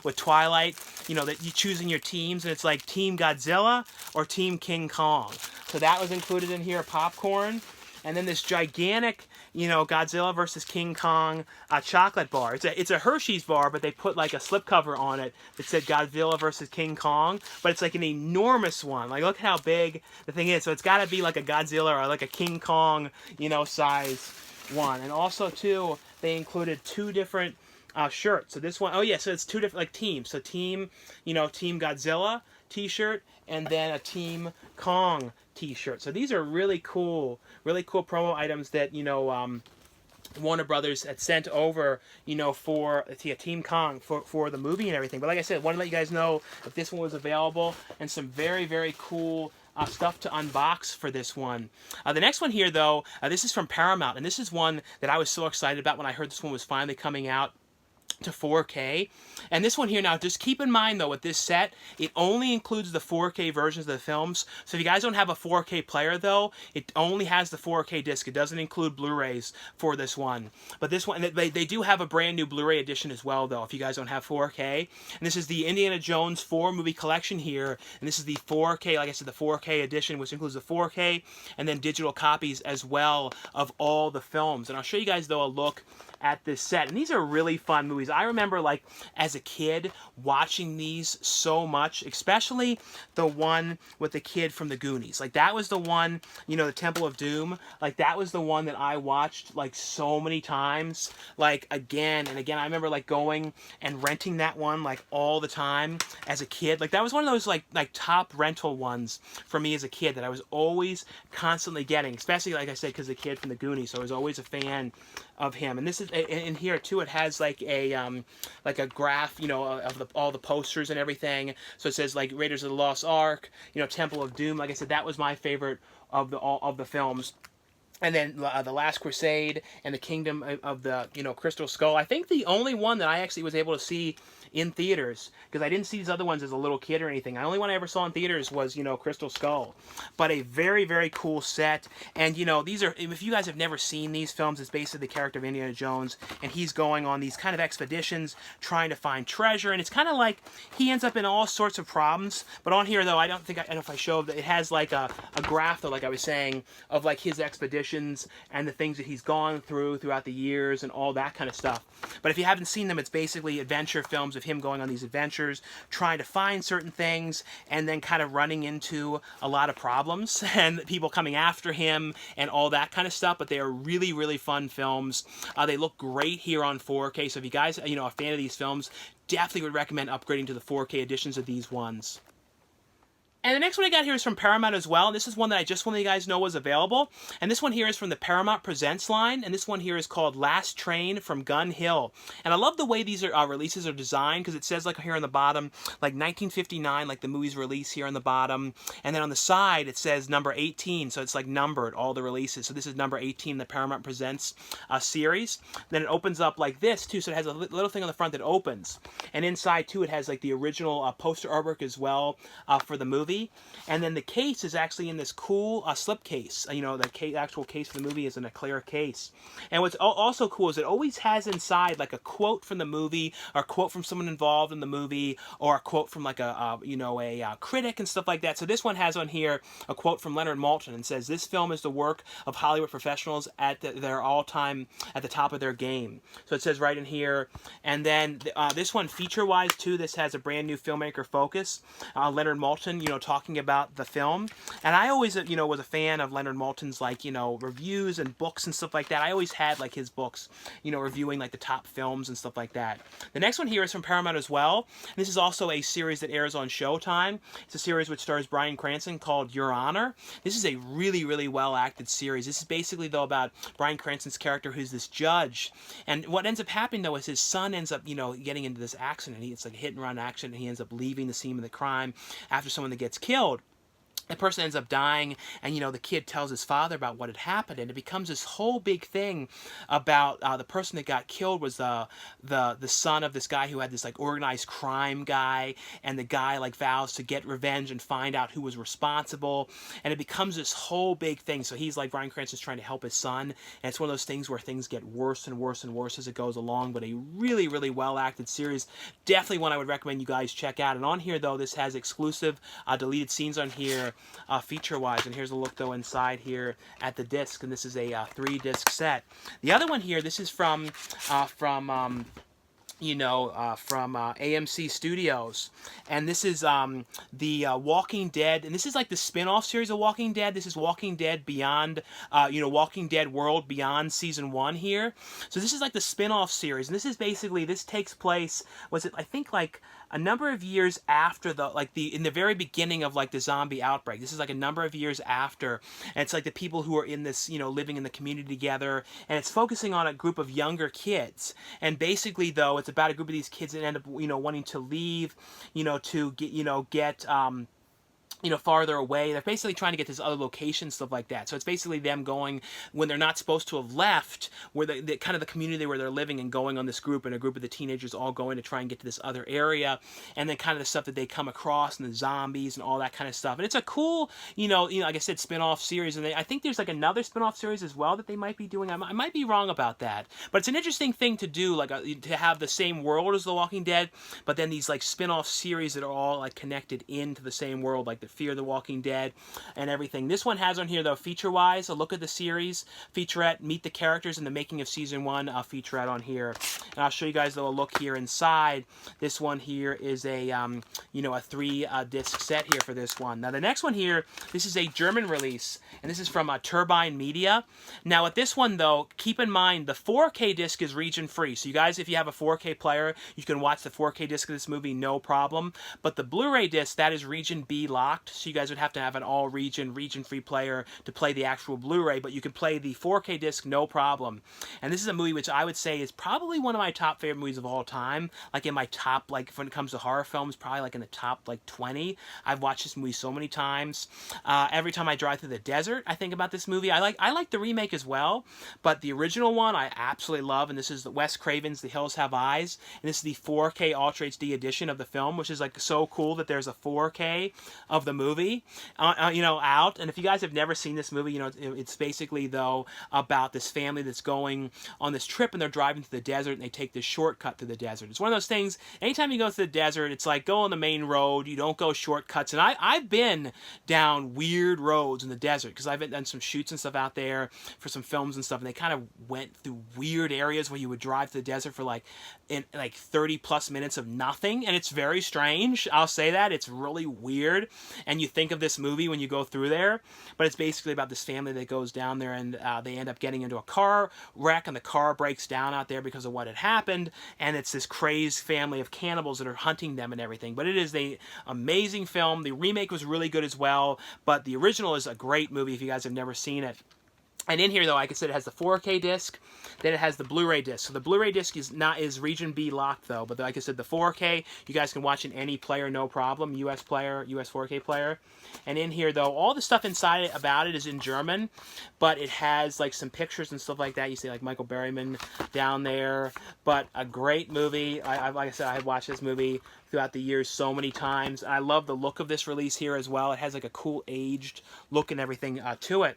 with Twilight, that you choosing your teams, and it's like Team Godzilla or Team King Kong. So that was included in here, popcorn. And then this gigantic, Godzilla versus King Kong chocolate bar. It's a Hershey's bar, but they put a slipcover on it that said Godzilla versus King Kong. But it's an enormous one. Look how big the thing is. So it's got to be a Godzilla or a King Kong, size one. And also, too, they included 2 different shirts. So this one, so it's 2 different teams. So Team Godzilla t-shirt, and then a Team Kong t-shirt. So these are really cool promo items that Warner Brothers had sent over, for Team Kong for the movie and everything. But like I said, I want to let you guys know if this one was available, and some very, very cool stuff to unbox for this one. The next one here, though, this is from Paramount, and this is one that I was so excited about when I heard this one was finally coming out. to 4K. And this one here, now just keep in mind though, with this set, it only includes the 4K versions of the films. So if you guys don't have a 4K player though, it only has the 4K disc. It doesn't include Blu-rays for this one. But this one, they do have a brand new Blu-ray edition as well though, if you guys don't have 4K. And this is the Indiana Jones 4 movie collection here. And this is the 4K, like I said, the 4K edition, which includes the 4K and then digital copies as well of all the films. And I'll show you guys though a look at this set, and these are really fun movies. I remember, like, as a kid watching these so much, especially the one with the kid from the Goonies. Like, that was the one, you know, the Temple of Doom. Like, that was the one that I watched, like, so many times, like, again and again. I remember, like, going and renting that one, like, all the time as a kid. Like, that was one of those, like top rental ones for me as a kid that I was always constantly getting, especially, like I said, because the kid from the Goonies, so I was always a fan of him. And this is in here too, it has like a graph, you know, of all the posters and everything. So it says like Raiders of the Lost Ark, you know, Temple of Doom. Like I said, that was my favorite of all of the films. And then the Last Crusade and the Kingdom of the, you know, Crystal Skull. I think the only one that I actually was able to see in theaters, because I didn't see these other ones as a little kid or anything. The only one I ever saw in theaters was, you know, Crystal Skull. But a very, very cool set. And, you know, these are, if you guys have never seen these films, it's basically the character of Indiana Jones, and he's going on these kind of expeditions trying to find treasure. And it's kind of like he ends up in all sorts of problems. But on here, though, I don't know if I showed, it has like a graph, though, like I was saying, of like his expeditions and the things that he's gone throughout the years and all that kind of stuff. But if you haven't seen them, it's basically adventure films of him going on these adventures, trying to find certain things, and then kind of running into a lot of problems and people coming after him and all that kind of stuff. But they are really, really fun films. They look great here on 4K. So if you guys, you know, are a fan of these films, definitely would recommend upgrading to the 4K editions of these ones. And the next one I got here is from Paramount as well. And this is one that I just want to let you guys know was available. And this one here is from the Paramount Presents line. And this one here is called Last Train from Gun Hill. And I love the way these are, releases are designed, because it says like here on the bottom, like 1959, like the movie's release here on the bottom. And then on the side, it says number 18. So it's like numbered, all the releases. So this is number 18, the Paramount Presents series. Then it opens up like this too. So it has a little thing on the front that opens. And inside too, it has like the original poster artwork as well for the movie. And then the case is actually in this cool slip case. You know, the actual case for the movie is in a clear case. And what's also cool is it always has inside like a quote from the movie, or a quote from someone involved in the movie, or a quote from like a critic and stuff like that. So this one has on here a quote from Leonard Maltin, and says, "This film is the work of Hollywood professionals at their all-time, at the top of their game." So it says right in here. And then this one, feature-wise too, this has a brand new filmmaker focus. Leonard Maltin, you know, talking about the film. And I always, you know, was a fan of Leonard Maltin's, like, you know, reviews and books and stuff like that. I always had like his books, you know, reviewing like the top films and stuff like that. The next one here is from Paramount as well. And this is also a series that airs on Showtime. It's a series which stars Bryan Cranston called Your Honor. This is a really, really well acted series. This is basically though about Bryan Cranston's character, who's this judge. And what ends up happening though is his son ends up, you know, getting into this accident. It's like a hit and run accident, and he ends up leaving the scene of the crime after someone that gets killed. The person ends up dying, and, you know, the kid tells his father about what had happened, and it becomes this whole big thing about the person that got killed was the son of this guy who had this like organized crime guy, and the guy like vows to get revenge and find out who was responsible, and it becomes this whole big thing. So he's like, Bryan Cranston's trying to help his son, and it's one of those things where things get worse and worse and worse as it goes along. But a really, really well acted series, definitely one I would recommend you guys check out. And on here though, this has exclusive deleted scenes on here. Feature-wise, and here's a look though inside here at the disc, and this is a 3-disc set. The other one here, this is from AMC Studios, and this is the Walking Dead, and this is like the spin-off series of Walking Dead. This is Walking Dead Beyond, Walking Dead World Beyond Season 1 here. So this is like the spin-off series, and this is basically, this takes place, I think like a number of years after in the very beginning of like the zombie outbreak. This is like a number of years after, and it's like the people who are in this, you know, living in the community together, and it's focusing on a group of younger kids. And basically though, it's about a group of these kids that end up, you know, wanting to leave, you know, to get farther away. They're basically trying to get to this other location, stuff like that. So it's basically them going when they're not supposed to have left, where the kind of the community where they're living, and going on this group, and a group of the teenagers all going to try and get to this other area, and then kind of the stuff that they come across, and the zombies and all that kind of stuff. And it's a cool, like I said, spin-off series. And I think there's like another spin-off series as well that they might be doing. I might be wrong about that, but it's an interesting thing to do, like to have the same world as The Walking Dead, but then these like spin-off series that are all like connected into the same world, like the Fear the Walking Dead and everything. This one has on here, though, feature-wise, a look at the series, featurette, meet the characters in the making of season 1, featurette on here. And I'll show you guys, though, a look here inside. This one here is a, a 3-disc set here for this one. Now, the next one here, this is a German release, and this is from Turbine Media. Now, with this one, though, keep in mind, the 4K disc is region-free. So, you guys, if you have a 4K player, you can watch the 4K disc of this movie, no problem. But the Blu-ray disc, that is region B locked. So you guys would have to have an region-free player to play the actual Blu-ray, but you can play the 4K disc no problem. And this is a movie which I would say is probably one of my top favorite movies of all time. Like in my top, like when it comes to horror films, probably like in the top like 20. I've watched this movie so many times. Every time I drive through the desert, I think about this movie. I like the remake as well, but the original one I absolutely love. And this is Wes Craven's The Hills Have Eyes, and this is the 4K Ultra HD edition of the film, which is like so cool that there's a 4K of the movie, out. And if you guys have never seen this movie, it's basically, though, about this family that's going on this trip, and they're driving through the desert, and they take this shortcut through the desert. It's one of those things, anytime you go through the desert, it's like go on the main road, you don't go shortcuts. And I've been down weird roads in the desert, because I've done some shoots and stuff out there for some films and stuff, and they kind of went through weird areas where you would drive through the desert for like 30 plus minutes of nothing, and it's very strange. I'll say that. It's really weird, and you think of this movie when you go through there, but it's basically about this family that goes down there, and they end up getting into a car wreck, and the car breaks down out there because of what had happened, and it's this crazed family of cannibals that are hunting them and everything. But it is an amazing film. The remake was really good as well, but the original is a great movie if you guys have never seen it. And in here, though, like I said, it has the 4K disc, then it has the Blu-ray disc. So the Blu-ray disc is region B locked, though. But like I said, the 4K, you guys can watch in any player, no problem. US player, US 4K player. And in here, though, all the stuff inside about it is in German, but it has like some pictures and stuff like that. You see like Michael Berryman down there. But a great movie. Like I said, I've watched this movie throughout the years so many times. I love the look of this release here as well. It has like a cool aged look and everything to it.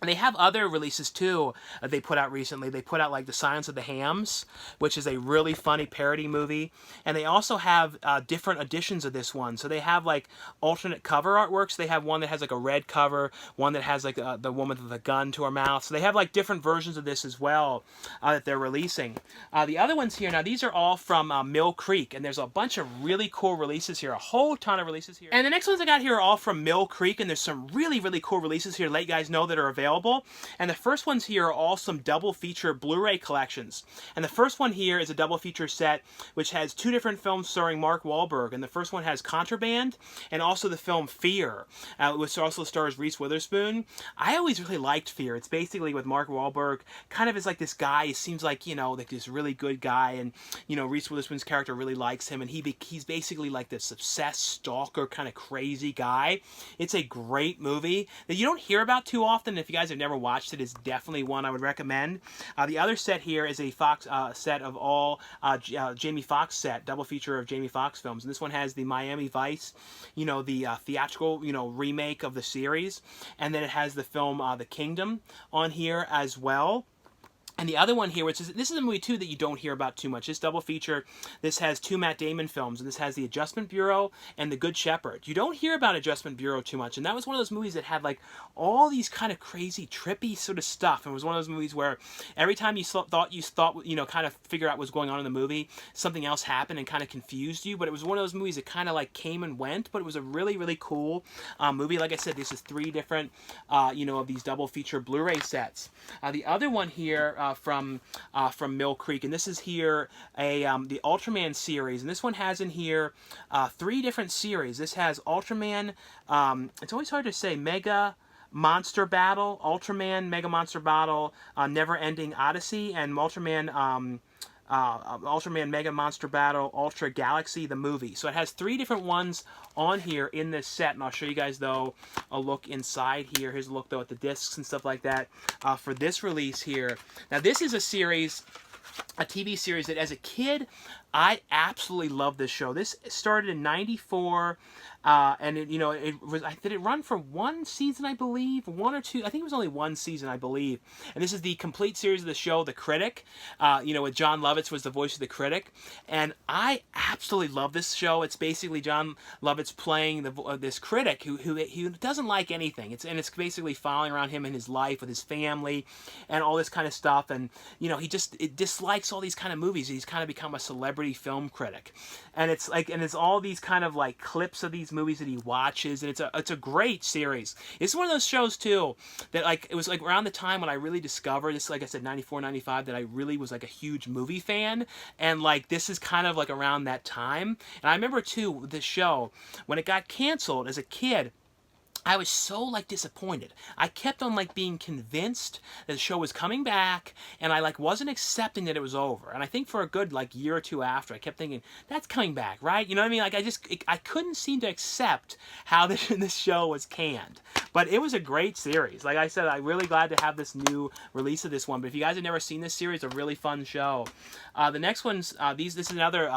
And they have other releases, too, that they put out recently. They put out, like, The Silence of the Hams, which is a really funny parody movie. And they also have different editions of this one. So they have, like, alternate cover artworks. They have one that has, like, a red cover, one that has, like, the woman with a gun to her mouth. So they have, like, different versions of this as well that they're releasing. The other ones here, now, these are all from Mill Creek. And there's a bunch of really cool releases here, a whole ton of releases here. And the next ones I got here are all from Mill Creek. And there's some really, really cool releases here to let you guys know that are available. And the first ones here are all some double feature Blu-ray collections. And the first one here is a double feature set which has 2 different films starring Mark Wahlberg. And the first one has Contraband and also the film Fear, which also stars Reese Witherspoon. I always really liked Fear. It's basically with Mark Wahlberg, kind of is like this guy. He seems like, like this really good guy, and Reese Witherspoon's character really likes him, and he's basically like this obsessed stalker kind of crazy guy. It's a great movie that you don't hear about too often. If you guys have never watched it, is definitely one I would recommend. The other set here is a Fox set of all Jamie Foxx set, double feature of Jamie Foxx films. And this one has the Miami Vice, the theatrical, remake of the series. And then it has the film The Kingdom on here as well. And the other one here, this is a movie, too, that you don't hear about too much. This double feature, this has 2 Matt Damon films, and this has The Adjustment Bureau and The Good Shepherd. You don't hear about Adjustment Bureau too much, and that was one of those movies that had, like, all these kind of crazy, trippy sort of stuff. And it was one of those movies where every time you thought, kind of figure out what was going on in the movie, something else happened and kind of confused you. But it was one of those movies that kind of, like, came and went, but it was a really, really cool movie. Like I said, this is 3 different, of these double feature Blu-ray sets. The other one here, from Mill Creek, and this is here the Ultraman series, and this one has in here 3 different series. This has Ultraman, it's always hard to say, Mega Monster Battle, Ultraman Mega Monster Battle, Never Ending Odyssey, and Ultraman Ultraman Mega Monster Battle, Ultra Galaxy, the movie. So it has 3 different ones on here in this set, and I'll show you guys, though, a look inside here. Here's a look, though, at the discs and stuff like that for this release here. Now, this is a series, a TV series that, as a kid, I absolutely loved this show. This started in '94, and it, did it run for 1 season, I believe, 1 or 2? I think it was only 1 season, I believe. And this is the complete series of the show, The Critic. With John Lovitz was the voice of the Critic, and I absolutely love this show. It's basically John Lovitz playing this critic who doesn't like anything. It's basically following around him in his life with his family, and all this kind of stuff. And he dislikes all these kind of movies. He's kind of become a celebrity film critic, and it's all these kind of like clips of these movies that he watches, and it's a great series. It's one of those shows too that it was around the time when I really discovered this, like I said, 94, 95, that I really was a huge movie fan, and this is kind of around that time. And I remember too, this show, when it got canceled as a kid, I was so disappointed. I kept on being convinced that the show was coming back, and I wasn't accepting that it was over. And I think for a good year or 2 after, I kept thinking, that's coming back, right? You know what I mean? I couldn't seem to accept how this show was canned. But it was a great series. Like I said, I'm really glad to have this new release of this one. But if you guys have never seen this series, it's a really fun show. The next one's this is another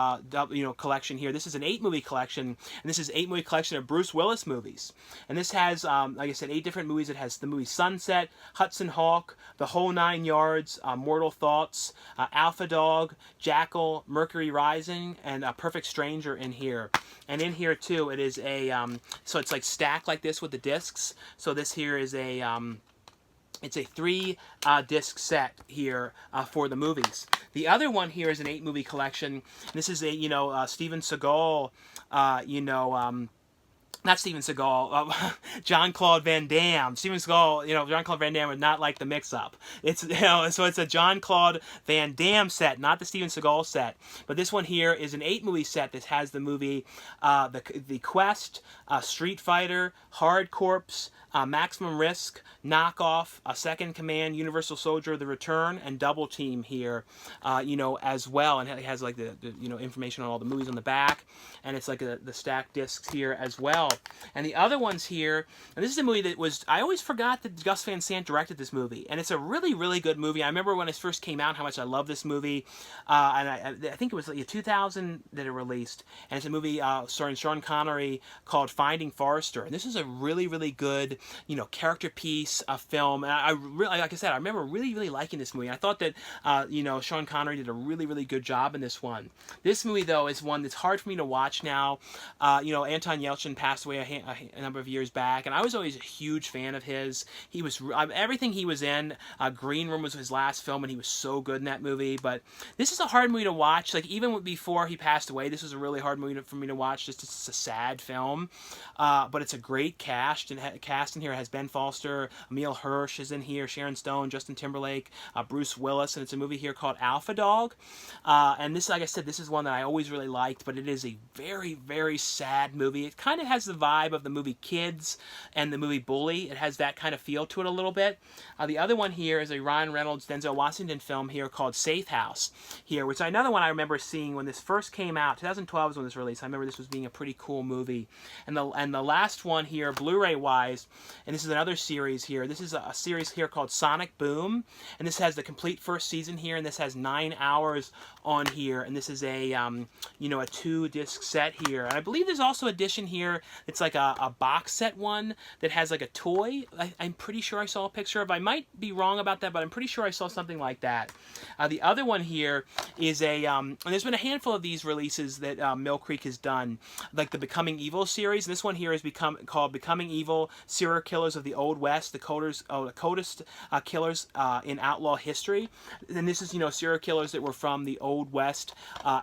collection here. This is an 8-movie collection, and this is 8-movie collection of Bruce Willis movies. And this has, like I said, 8 different movies. It has the movie Sunset, Hudson Hawk, The Whole 9 Yards, Mortal Thoughts, Alpha Dog, Jackal, Mercury Rising, and Perfect Stranger in here. And in here too, it is a so it's stacked like this with the discs. So this here is a it's a 3 disc set here for the movies. The other one here is an 8-movie collection. This is a Steven Seagal, not Steven Seagal, Jean-Claude Van Damme. Steven Seagal, Jean-Claude Van Damme would not like the mix-up. It's, so it's a Jean-Claude Van Damme set, not the Steven Seagal set. But this one here is an 8-movie set that has the movie The Quest, Street Fighter, Hard Corps, Maximum Risk, Knockoff, Second Command, Universal Soldier, The Return, and Double Team here, as well. And it has the information on all the movies on the back, and it's the stacked discs here as well. And the other ones here, and this is a movie that I always forgot that Gus Van Sant directed this movie, and it's a really, really good movie. I remember when it first came out how much I love this movie, and I think it was 2000 that it released, and it's a movie starring Sean Connery called Finding Forrester. And this is a really, really good, character piece film. And I really, like I said, I remember really, really liking this movie. I thought that, Sean Connery did a really, really good job in this one. This movie, though, is one that's hard for me to watch now. Anton Yelchin passed away a number of years back, and I was always a huge fan of his. He was everything he was in. Green Room was his last film, and he was so good in that movie. But this is a hard movie to watch. Even before he passed away, this was a really hard movie for me to watch. Just it's a sad film, but it's a great cast. And cast in here has Ben Foster, Emile Hirsch is in here, Sharon Stone, Justin Timberlake, Bruce Willis, and it's a movie here called Alpha Dog. And this, like I said, this is one that I always really liked, but it is a very, very sad movie. It kind of has the vibe of the movie Kids and the movie Bully. It has that kind of feel to it a little bit. The other one here is a Ryan Reynolds, Denzel Washington film here called Safe House here, which is another one I remember seeing when this first came out. 2012 was when this released. I remember this was being a pretty cool movie. And the last one here, Blu-ray wise, and this is another series here. This is a series here called Sonic Boom, and this has the complete first season here, and this has 9 hours on here, and this is a a 2-disc set here. And I believe there's also an edition here. It's a box set one that has a toy. I'm pretty sure I saw a picture of. I might be wrong about that, but I'm pretty sure I saw something like that. The other one here is and there's been a handful of these releases that Mill Creek has done, like the Becoming Evil series. And this one here is called Becoming Evil: Serial Killers of the Old West, the coldest killers in outlaw history. And this is serial killers that were from the Old West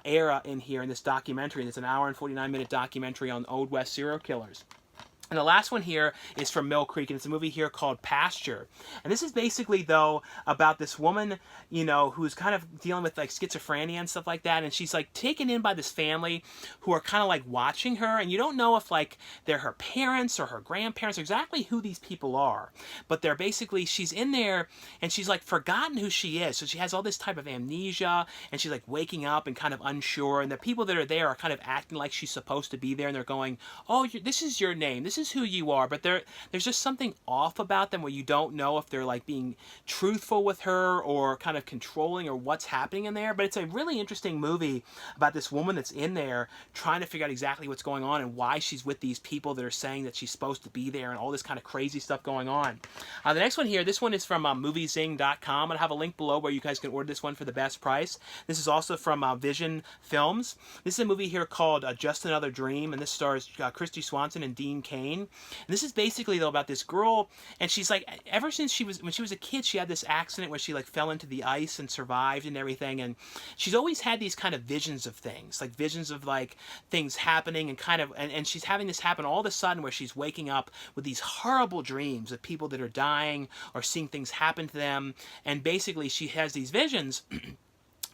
era in here in this documentary. It's an hour and 49-minute documentary on Old West serial killers. And the last one here is from Mill Creek, and it's a movie here called Pasture. And this is basically, though, about this woman, you know, who's kind of dealing with, like, schizophrenia and stuff like that. And she's, like, taken in by this family who are kind of, like, watching her. And you don't know if, like, they're her parents or her grandparents, or exactly who these people are. But they're basically, she's in there, and she's, like, forgotten who she is. So she has all this type of amnesia, and she's, like, waking up and kind of unsure. And the people that are there are kind of acting like she's supposed to be there. And they're going, oh, this is your name. This is who you are. But there's just something off about them where you don't know if they're, like, being truthful with her or kind of controlling or what's happening in there. But it's a really interesting movie about this woman that's in there trying to figure out exactly what's going on and why she's with these people that are saying that she's supposed to be there and all this kind of crazy stuff going on. The next one here, this one is from moviezing.com. I'll have a link below where you guys can order this one for the best price. This is also from Vision Films. This is a movie here called Just Another Dream, and this stars Christy Swanson and Dean Cain. And this is basically, though, about this girl, and she's like, ever since when she was a kid, she had this accident where she, like, fell into the ice and survived and everything, and she's always had these kind of visions of things, like visions of, like, things happening, and kind of, and she's having this happen all of a sudden where she's waking up with these horrible dreams of people that are dying or seeing things happen to them, and basically she has these visions.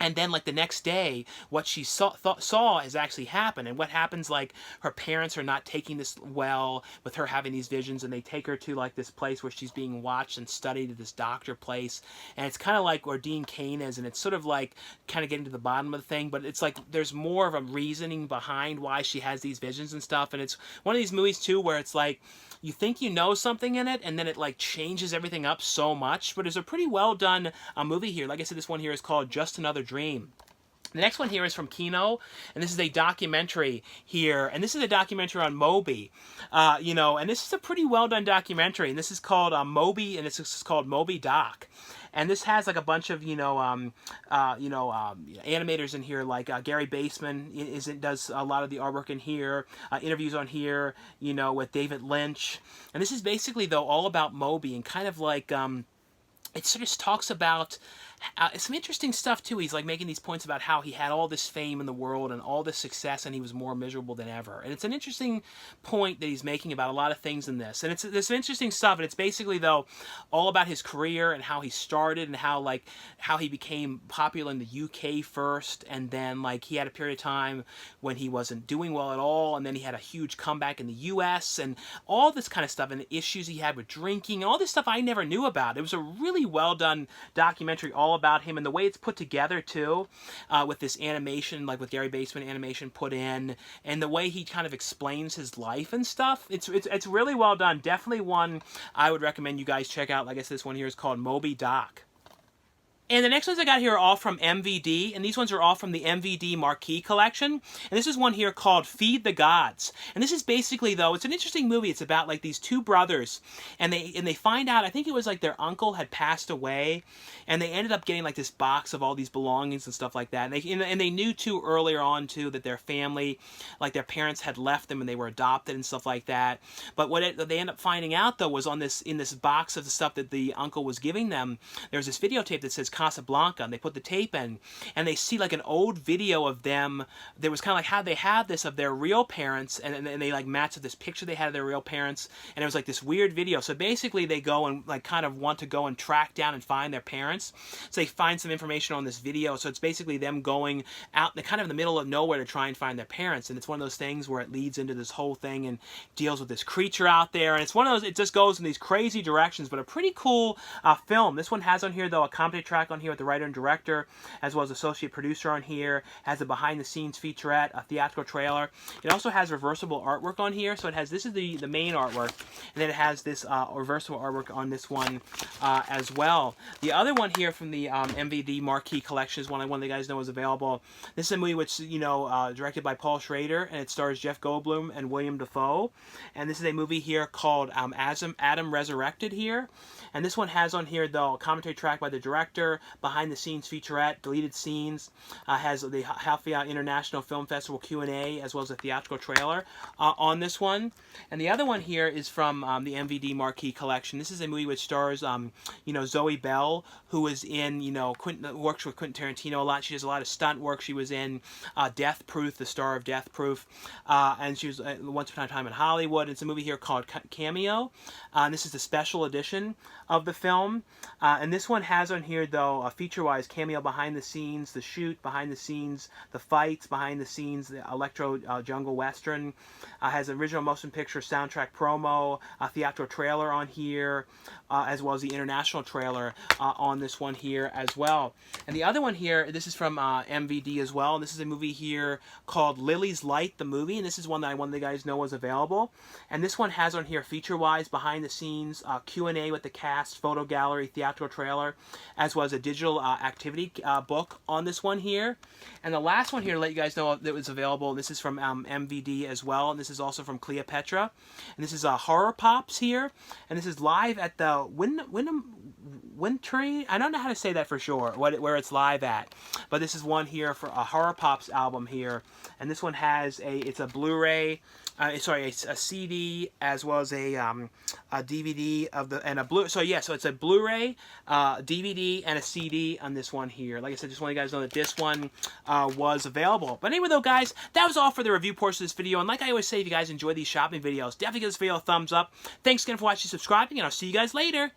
And then, like, the next day, what she saw has actually happened. And what happens, like, her parents are not taking this well with her having these visions, and they take her to, like, this place where she's being watched and studied at this doctor place. And it's kind of like where Dean Cain is, and it's sort of like kind of getting to the bottom of the thing. But it's like there's more of a reasoning behind why she has these visions and stuff. And it's one of these movies, too, where it's like, you think you know something in it, and then it, like, changes everything up so much. But it's a pretty well done movie here. Like I said, this one here is called Just Another Dream. The next one here is from Kino, and this is a documentary here, and this is a documentary on Moby, you know, and this is a pretty well done documentary, and this is called Moby, and this is called Moby Doc. And this has, like, a bunch of, animators in here, like Gary Baseman does a lot of the artwork in here, interviews on here, you know, with David Lynch. And this is basically, though, all about Moby, and kind of like, it sort of talks about some interesting stuff, too. He's, like, making these points about how he had all this fame in the world and all this success, and he was more miserable than ever. And it's an interesting point that he's making about a lot of things in this. And it's some interesting stuff, and it's basically, though, all about his career and how he started and how he became popular in the UK first, and then, like, he had a period of time when he wasn't doing well at all, and then he had a huge comeback in the US, and all this kind of stuff, and the issues he had with drinking, and all this stuff I never knew about. It was a really well-done documentary all about him, and the way it's put together too, with this animation, like with Gary Baseman animation put in, and the way he kind of explains his life and stuff. It's really well done. Definitely one I would recommend you guys check out. Like I said, this one here is called Moby Doc. And the next ones I got here are all from MVD, and these ones are all from the MVD Marquee Collection. And this is one here called Feed the Gods. And this is basically, though, it's an interesting movie. It's about, like, these two brothers, and they find out, I think it was, like, their uncle had passed away, and they ended up getting, like, this box of all these belongings and stuff like that. And they knew, too, earlier on, too, that their family, like, their parents had left them and they were adopted and stuff like that. But what they ended up finding out, though, was in this box of the stuff that the uncle was giving them, there's this videotape that says Casablanca, and they put the tape in, and they see, like, an old video of them. There was kind of like how they have this of their real parents, and they, like, matched with this picture they had of their real parents, and it was like this weird video. So basically they go and, like, kind of want to go and track down and find their parents. So they find some information on this video. So it's basically them going out kind of in the middle of nowhere to try and find their parents. And it's one of those things where it leads into this whole thing and deals with this creature out there. And it's one of those, it just goes in these crazy directions, but a pretty cool film. This one has on here, though, a commentary track on here with the writer and director, as well as associate producer on here. Has a behind-the-scenes featurette, a theatrical trailer. It also has reversible artwork on here. So it has, this is the main artwork, and then it has this reversible artwork on this one as well. The other one here from the MVD Marquee Collection is one of the guys know is available. This is a movie which, directed by Paul Schrader, and it stars Jeff Goldblum and William Dafoe. And this is a movie here called Adam Resurrected here. And this one has on here, though, a commentary track by the director, here, behind the scenes featurette, deleted scenes, has the Halfia International Film Festival Q&A, as well as a theatrical trailer on this one. And the other one here is from the MVD Marquee Collection. This is a movie which stars, you know, Zoe Bell, who is in, you know, works with Quentin Tarantino a lot. She does a lot of stunt work. She was in Death Proof, the star of Death Proof, and she was Once Upon a Time in Hollywood. It's a movie here called Cameo. And this is the special edition of the film. And this one has on here, though, a feature-wise cameo behind the scenes, the shoot, behind the scenes, the fights, behind the scenes, the electro jungle western. Has original motion picture soundtrack promo, a theatrical trailer on here, as well as the international trailer on this one here as well. And the other one here, this is from MVD as well. And this is a movie here called Lily's Light, the movie. And this is one that I wanted the guys know was available. And this one has on here feature-wise, behind the scenes, Q&A with the cast, photo gallery, theatrical trailer, as well as a digital activity book on this one here. And the last one here to let you guys know that was available, this is from MVD as well. And this is also from Cleopatra. And this is Horror Pops here. And this is live at the Wintry. I don't know how to say that for sure, where it's live at. But this is one here for a Horror Pops album here. And this one has it's a Blu-ray, sorry, a CD, as well as a DVD and a Blu. So yeah, so it's a Blu-ray, DVD, and a CD on this one here. Like I said, just want you guys to know that this one was available. But anyway, though, guys, that was all for the review portion of this video. And like I always say, if you guys enjoy these shopping videos, definitely give this video a thumbs up. Thanks again for watching, subscribing, and I'll see you guys later.